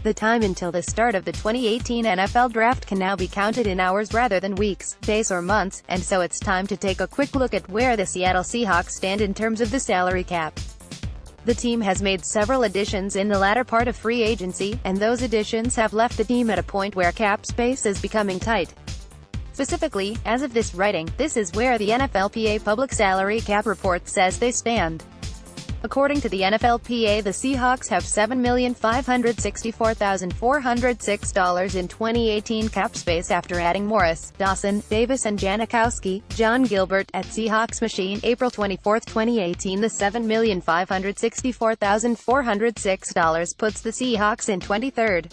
The time until the start of the 2018 NFL Draft can now be counted in hours rather than weeks, days or months, and so it's time to take a quick look at where the Seattle Seahawks stand in terms of the salary cap. The team has made several additions in the latter part of free agency, and those additions have left the team at a point where cap space is becoming tight. Specifically, as of this writing, this is where the NFLPA public salary cap report says they stand. According to the NFLPA, the Seahawks have $7,564,406 in 2018 cap space after adding Morris, Dawson, Davis and Janikowski. John Gilbert, at Seahawks Machine, April 24, 2018. The $7,564,406 puts the Seahawks in 23rd.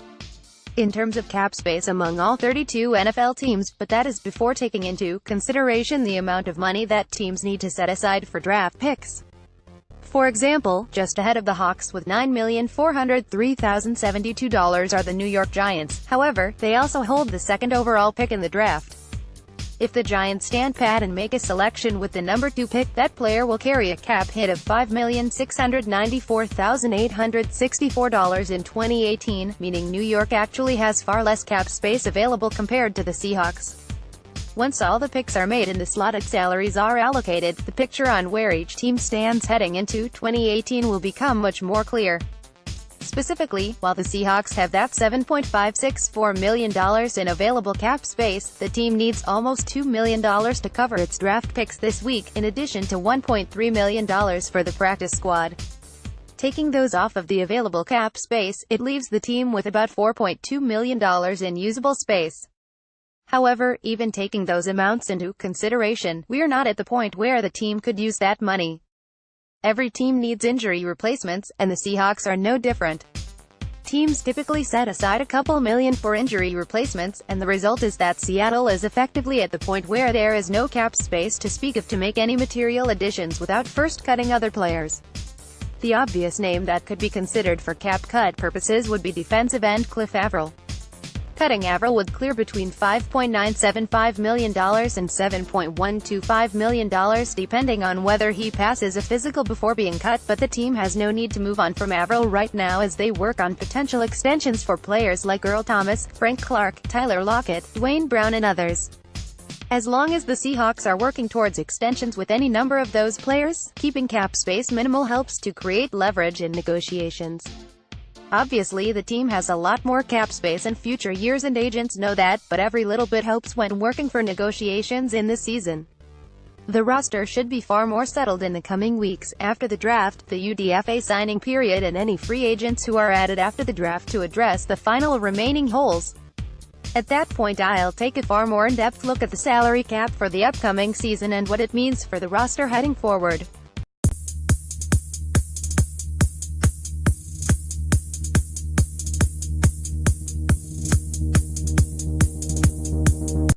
In terms of cap space among all 32 NFL teams, but that is before taking into consideration the amount of money that teams need to set aside for draft picks. For example, just ahead of the Hawks with $9,403,072 are the New York Giants. However, they also hold the second overall pick in the draft. If the Giants stand pat and make a selection with the number 2 pick, that player will carry a cap hit of $5,694,864 in 2018, meaning New York actually has far less cap space available compared to the Seahawks. Once all the picks are made and the slotted salaries are allocated, the picture on where each team stands heading into 2018 will become much more clear. Specifically, while the Seahawks have that $7.564 million in available cap space, the team needs almost $2 million to cover its draft picks this week, in addition to $1.3 million for the practice squad. Taking those off of the available cap space, it leaves the team with about $4.2 million in usable space. However, even taking those amounts into consideration, we're not at the point where the team could use that money. Every team needs injury replacements, and the Seahawks are no different. Teams typically set aside a couple million for injury replacements, and the result is that Seattle is effectively at the point where there is no cap space to speak of to make any material additions without first cutting other players. The obvious name that could be considered for cap cut purposes would be defensive end Cliff Avril. Cutting Avril would clear between $5.975 million and $7.125 million depending on whether he passes a physical before being cut, but the team has no need to move on from Avril right now as they work on potential extensions for players like Earl Thomas, Frank Clark, Tyler Lockett, Dwayne Brown and others. As long as the Seahawks are working towards extensions with any number of those players, keeping cap space minimal helps to create leverage in negotiations. Obviously, the team has a lot more cap space in future years and agents know that, but every little bit helps when working for negotiations in this season. The roster should be far more settled in the coming weeks, after the draft, the UDFA signing period and any free agents who are added after the draft to address the final remaining holes. At that point I'll take a far more in-depth look at the salary cap for the upcoming season and what it means for the roster heading forward.